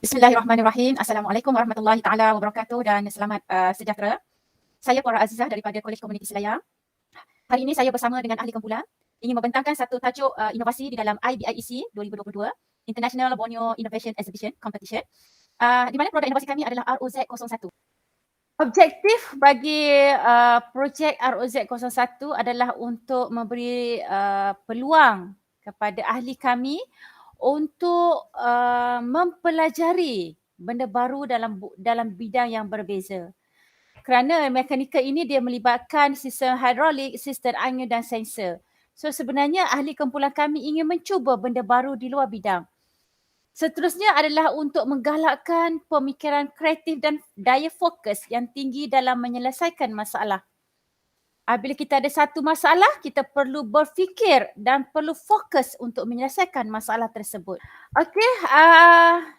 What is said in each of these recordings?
Bismillahirrahmanirrahim. Assalamualaikum warahmatullahi taala wabarakatuh dan selamat sejahtera. Saya Puara Azizah daripada Kolej Komuniti Selayar. Hari ini saya bersama dengan ahli kumpulan ingin membentangkan satu tajuk inovasi di dalam IBIEC 2022 International Borneo Innovation Exhibition Competition, di mana produk inovasi kami adalah ROZ01. Objektif bagi projek ROZ01 adalah untuk memberi peluang kepada ahli kami untuk mempelajari benda baru dalam bidang yang berbeza. Kerana mekanikal ini dia melibatkan sistem hidrolik, sistem angin dan sensor. So sebenarnya ahli kumpulan kami ingin mencuba benda baru di luar bidang. Seterusnya adalah untuk menggalakkan pemikiran kreatif dan daya fokus yang tinggi dalam menyelesaikan masalah. Bila kita ada satu masalah, kita perlu berfikir dan perlu fokus untuk menyelesaikan masalah tersebut. Okey,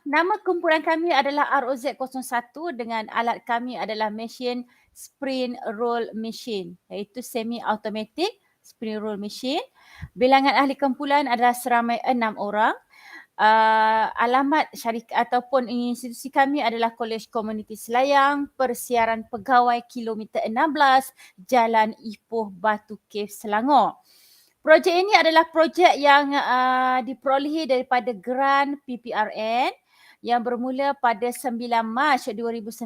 nama kumpulan kami adalah ROZ01 dengan alat kami adalah mesin spring roll machine, iaitu semi automatic spring roll machine. Bilangan ahli kumpulan adalah seramai 6 orang. Alamat syarikat ataupun institusi kami adalah Kolej Komuniti Selayang, Persiaran Pegawai Kilometer 16, Jalan Ipoh Batu Cave, Selangor. Projek ini adalah projek yang diperolehi daripada grant PPRN yang bermula pada 9 Mac 2019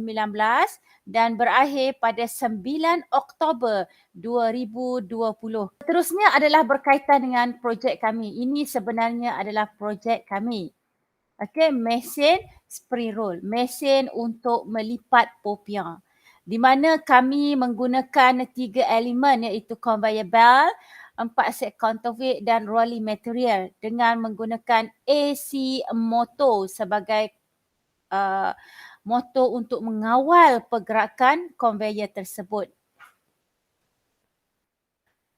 dan berakhir pada 9 Oktober 2020. Seterusnya adalah berkaitan dengan projek kami. Ini sebenarnya adalah projek kami. Okey, mesin spring roll, mesin untuk melipat popiah. Di mana kami menggunakan 3 elemen iaitu conveyor belt, 4 set counterweight dan rolling material dengan menggunakan AC motor sebagai motor untuk mengawal pergerakan conveyor tersebut.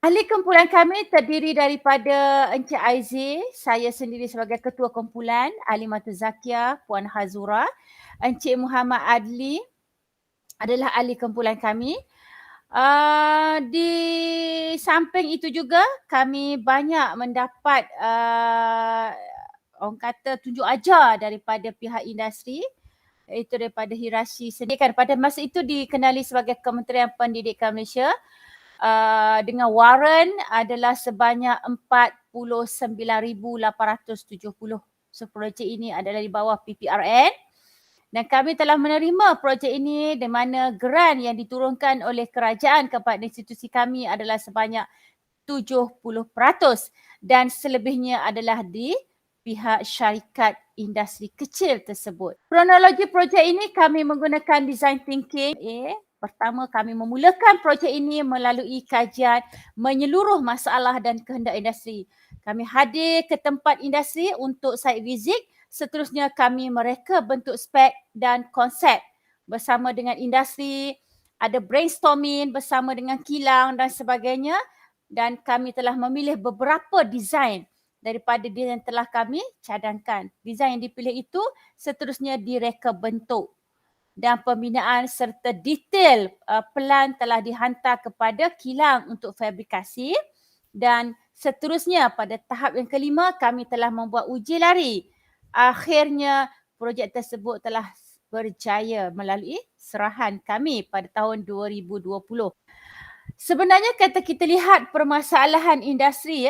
Ahli kumpulan kami terdiri daripada Encik Aizee, saya sendiri sebagai ketua kumpulan, Ali Mata Zakia, Puan Hazura, Encik Muhammad Adli adalah ahli kumpulan kami. Di samping itu juga kami banyak mendapat orang kata tunjuk ajar daripada pihak industri, iaitu daripada hierarki pendidikan. Pada masa itu dikenali sebagai Kementerian Pendidikan Malaysia. Dengan waran adalah sebanyak 49,870. So projek ini adalah di bawah PPRN dan kami telah menerima projek ini di mana grant yang diturunkan oleh kerajaan kepada institusi kami adalah sebanyak 70% dan selebihnya adalah di pihak syarikat industri kecil tersebut. Kronologi projek ini kami menggunakan design thinking. Pertama, kami memulakan projek ini melalui kajian menyeluruh masalah dan kehendak industri. Kami hadir ke tempat industri untuk site visit. Seterusnya kami mereka bentuk spek dan konsep bersama dengan industri, ada brainstorming bersama dengan kilang dan sebagainya, dan kami telah memilih beberapa design daripada design yang telah kami cadangkan. Design yang dipilih itu seterusnya direka bentuk dan pembinaan serta detail pelan telah dihantar kepada kilang untuk fabrikasi, dan seterusnya pada tahap yang kelima kami telah membuat uji lari. Akhirnya projek tersebut telah berjaya melalui serahan kami pada tahun 2020. Sebenarnya kata kita lihat permasalahan industri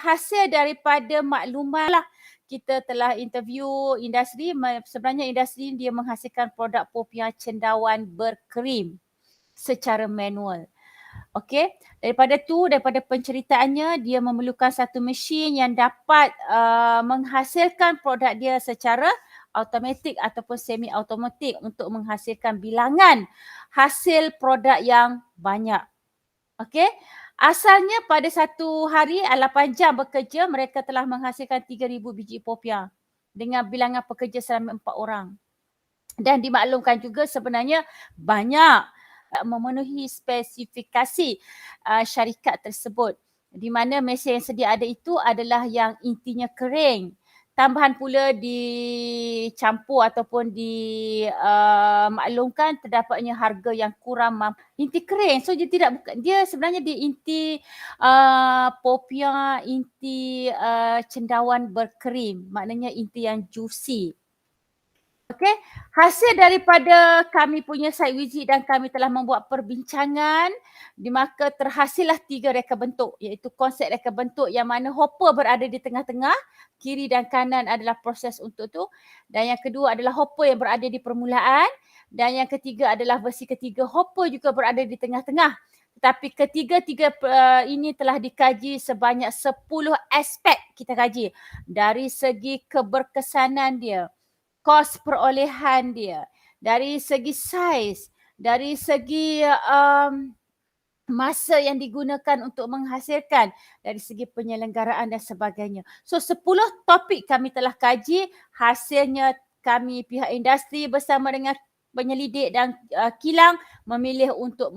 hasil daripada maklumat lah. Kita telah interview industri. Sebenarnya industri dia menghasilkan produk popiah cendawan berkrim secara manual. Okey, daripada penceritaannya dia memerlukan satu mesin yang dapat menghasilkan produk dia secara automatik ataupun semi automatik untuk menghasilkan bilangan hasil produk yang banyak. Okey, asalnya pada satu hari 8 jam bekerja mereka telah menghasilkan 3,000 biji popiah dengan bilangan pekerja selama 4 orang. Dan dimaklumkan juga sebenarnya banyak memenuhi spesifikasi syarikat tersebut, di mana mesin yang sedia ada itu adalah yang intinya kering. Tambahan pula dicampur ataupun dimaklumkan terdapatnya harga yang kurang mampu. Inti kering, so dia sebenarnya dia inti popiah, inti cendawan berkrim, maknanya inti yang juicy. Okey, hasil daripada kami punya site visit dan kami telah membuat perbincangan, di maka terhasillah 3 reka bentuk, iaitu konsep reka bentuk yang mana hopper berada di tengah-tengah, kiri dan kanan adalah proses untuk tu, dan yang kedua adalah hopper yang berada di permulaan, dan yang ketiga adalah versi ketiga, hopper juga berada di tengah-tengah. Tetapi ketiga-tiga ini telah dikaji sebanyak 10 aspek kita kaji, dari segi keberkesanan dia, kos perolehan dia, dari segi saiz, dari segi masa yang digunakan untuk menghasilkan, dari segi penyelenggaraan dan sebagainya. So 10 topik kami telah kaji, hasilnya kami pihak industri bersama dengan penyelidik dan kilang memilih untuk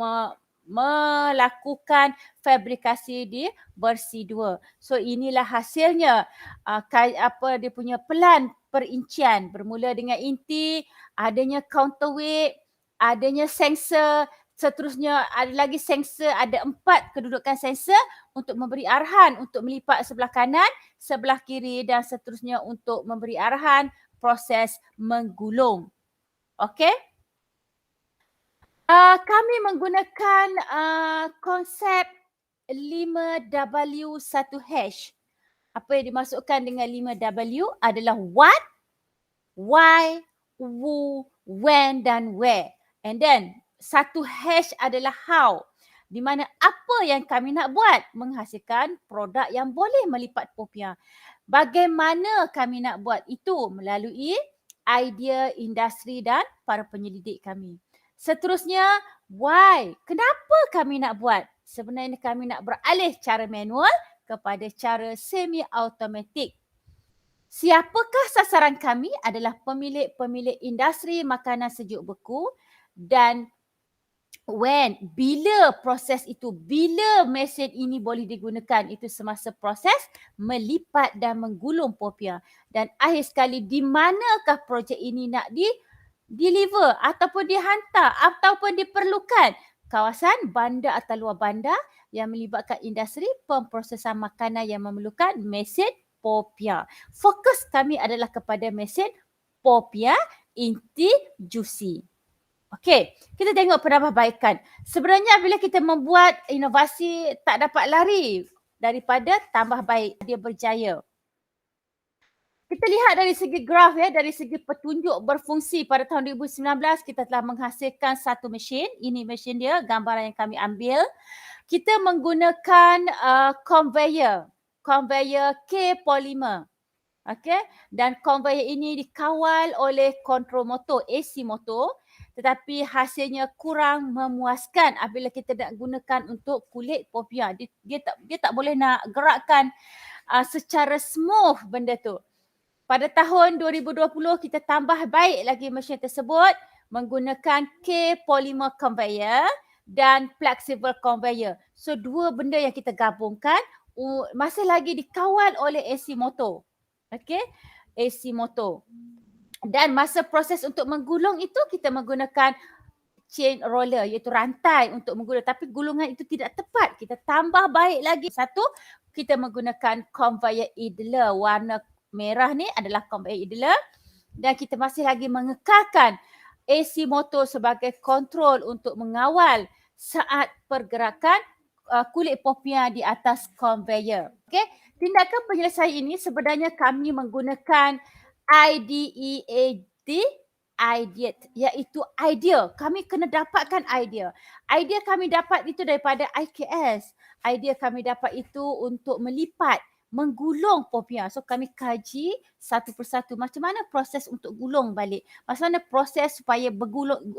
melakukan fabrikasi di versi 2. So inilah hasilnya, apa dia punya pelan perincian, bermula dengan inti, adanya counterweight, adanya sensor, seterusnya ada lagi sensor, ada 4 kedudukan sensor untuk memberi arahan untuk melipat sebelah kanan, sebelah kiri dan seterusnya untuk memberi arahan proses menggulung. Okey? Kami menggunakan konsep 5W1H. Apa yang dimasukkan dengan 5W adalah what, why, who, when dan where. And then 1H adalah how. Di mana apa yang kami nak buat? Menghasilkan produk yang boleh melipat popiah. Bagaimana kami nak buat itu? Melalui idea industri dan para penyelidik kami. Seterusnya, why? Kenapa kami nak buat? Sebenarnya kami nak beralih cara manual kepada cara semi-automatik. Siapakah sasaran kami? Adalah pemilik-pemilik industri makanan sejuk beku, dan when, bila proses itu, bila mesin ini boleh digunakan, itu semasa proses melipat dan menggulung popiah. Dan akhir sekali, di manakah projek ini nak deliver ataupun dihantar ataupun diperlukan? Kawasan bandar atau luar bandar yang melibatkan industri pemprosesan makanan yang memerlukan mesin popiah. Fokus kami adalah kepada mesin popiah inti juicy. Okey, kita tengok penambahbaikan. Sebenarnya bila kita membuat inovasi tak dapat lari daripada tambah baik, dia berjaya. Kita lihat dari segi graf ya, dari segi petunjuk berfungsi pada tahun 2019 kita telah menghasilkan satu mesin. Ini mesin dia, gambaran yang kami ambil. Kita menggunakan conveyor K-polymer. Okey, dan conveyor ini dikawal oleh kontrol motor, AC motor, tetapi hasilnya kurang memuaskan apabila kita nak gunakan untuk kulit popiah. Dia tak boleh nak gerakkan secara smooth benda tu. Pada tahun 2020 kita tambah baik lagi mesin tersebut menggunakan K-polymer conveyor dan flexible conveyor. So dua benda yang kita gabungkan masih lagi dikawal oleh AC motor. Okey, AC motor. Dan masa proses untuk menggulung itu kita menggunakan chain roller, iaitu rantai untuk menggulung, tapi gulungan itu tidak tepat. Kita tambah baik lagi. Satu, kita menggunakan conveyor idler, warna merah ni adalah conveyor idler, dan kita masih lagi mengekalkan AC motor sebagai kontrol untuk mengawal saat pergerakan kulit popiah di atas conveyor. Okey, tindakan penyelesaian ini sebenarnya kami menggunakan IDEAD, iaitu idea. Kami kena dapatkan idea. Idea kami dapat itu daripada IKS. Idea kami dapat itu untuk melipat, menggulung popiah. So kami kaji satu persatu macam mana proses untuk gulung balik. Macam mana proses supaya bergulung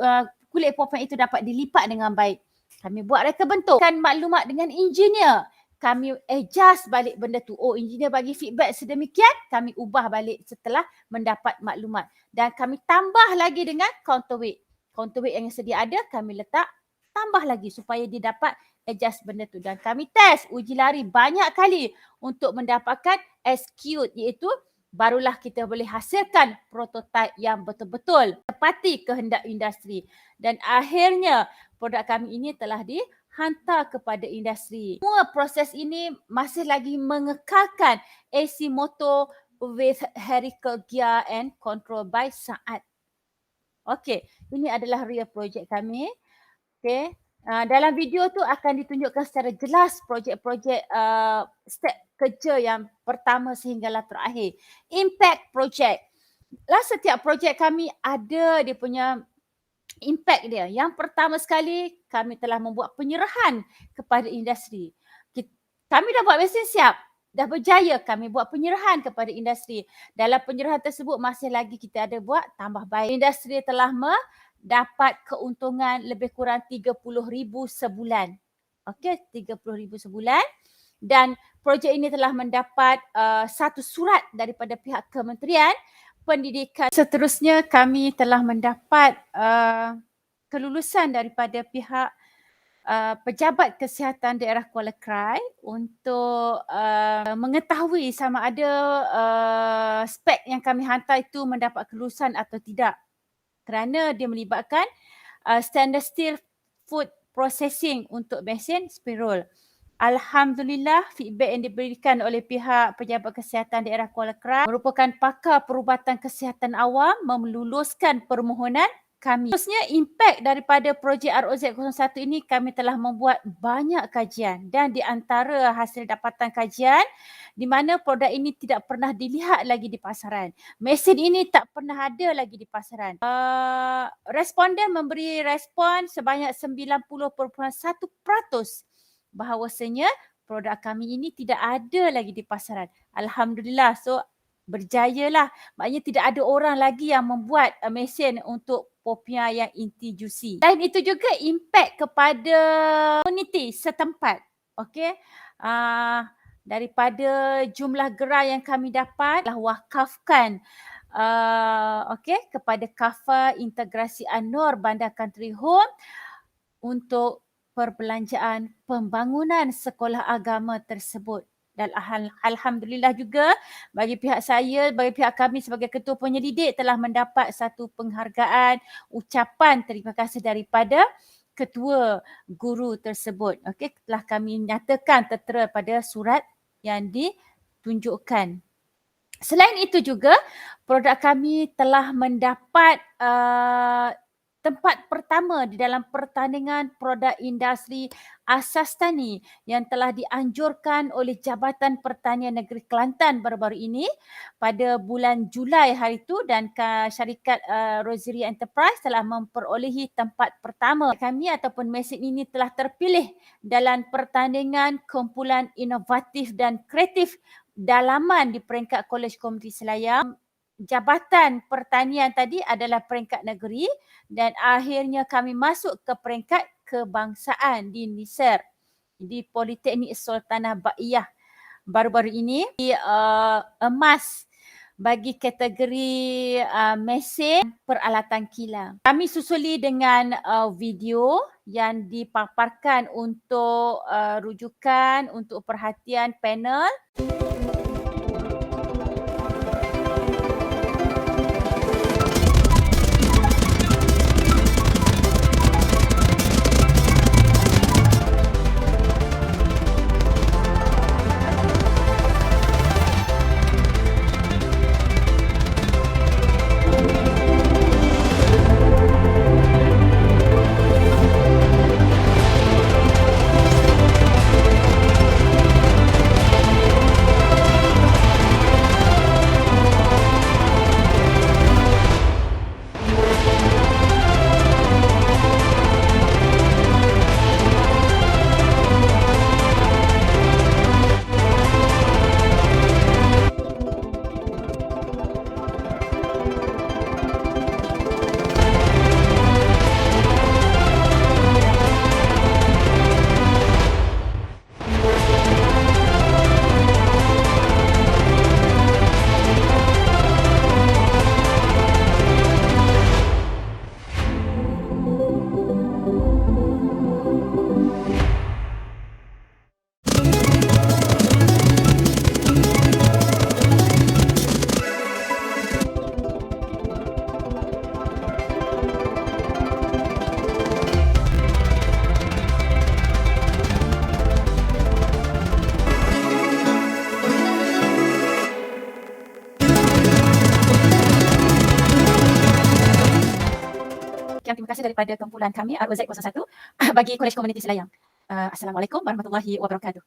kulit popiah itu dapat dilipat dengan baik. Kami buat reka bentuk. Kan maklumat dengan engineer. Kami adjust balik benda tu. Oh, engineer bagi feedback sedemikian, kami ubah balik setelah mendapat maklumat. Dan kami tambah lagi dengan counterweight. Counterweight yang sedia ada, kami letak tambah lagi supaya dia dapat adjust benda tu. Dan kami test, uji lari banyak kali untuk mendapatkan execute, iaitu barulah kita boleh hasilkan prototipe yang betul-betul tepati kehendak industri. Dan akhirnya produk kami ini telah dihantar kepada industri. Semua proses ini masih lagi mengekalkan AC motor with helical gear and control by saat. Okey, ini adalah real projek kami. Okey. Dalam video tu akan ditunjukkan secara jelas projek-projek step kerja yang pertama sehinggalah terakhir. Impact project. Setiap projek kami ada dia punya impact dia. Yang pertama sekali, kami telah membuat penyerahan kepada industri. Kami dah buat mesin siap, dah berjaya kami buat penyerahan kepada industri. Dalam penyerahan tersebut masih lagi kita ada buat tambah baik. Industri telah mendapat keuntungan lebih kurang 30,000 sebulan. Okey, 30,000 sebulan. Dan projek ini telah mendapat satu surat daripada pihak Kementerian Pendidikan. Seterusnya kami telah mendapat kelulusan daripada pihak Pejabat Kesihatan Daerah Kuala Krai untuk mengetahui sama ada spek yang kami hantar itu mendapat kelulusan atau tidak. Kerana dia melibatkan stainless steel food processing untuk mesin spirol. Alhamdulillah, feedback yang diberikan oleh pihak Pejabat Kesihatan Daerah Kuala Krai merupakan pakar perubatan kesihatan awam meluluskan permohonan kami. Terusnya, impact daripada projek ROZ01 ini kami telah membuat banyak kajian dan di antara hasil dapatan kajian di mana produk ini tidak pernah dilihat lagi di pasaran. Mesin ini tak pernah ada lagi di pasaran. Responden memberi respon sebanyak 90.1% bahawasanya produk kami ini tidak ada lagi di pasaran. Alhamdulillah. So, berjayalah. Maknanya tidak ada orang lagi yang membuat mesin untuk popiah yang inti juicy. Selain itu juga impact kepada komuniti setempat. Okey. Daripada jumlah gerai yang kami dapat telah wakafkan kepada Kafa Integrasi An-Nur Bandar Country Home untuk perbelanjaan pembangunan sekolah agama tersebut. Dan Alhamdulillah juga bagi pihak saya, bagi pihak kami sebagai ketua penyelidik telah mendapat satu penghargaan ucapan terima kasih daripada ketua guru tersebut. Okey, telah kami nyatakan tertera pada surat yang ditunjukkan. Selain itu juga produk kami telah mendapat tempat pertama di dalam pertandingan produk industri asas tani yang telah dianjurkan oleh Jabatan Pertanian Negeri Kelantan baru-baru ini pada bulan Julai hari itu, dan syarikat Rosary Enterprise telah memperolehi tempat pertama. Kami ataupun mesin ini telah terpilih dalam pertandingan kumpulan inovatif dan kreatif dalaman di peringkat Kolej Komuniti Selayang. Jabatan Pertanian tadi adalah peringkat negeri dan akhirnya kami masuk ke peringkat kebangsaan di Niser di Politeknik Sultanah Baiyah baru-baru ini di emas bagi kategori mesin peralatan kilang. Kami susuli dengan video yang dipaparkan untuk rujukan untuk perhatian panel. mengucapkan terima kasih daripada kumpulan kami ROZ01 bagi Kolej Komuniti Selayang. Assalamualaikum warahmatullahi wabarakatuh.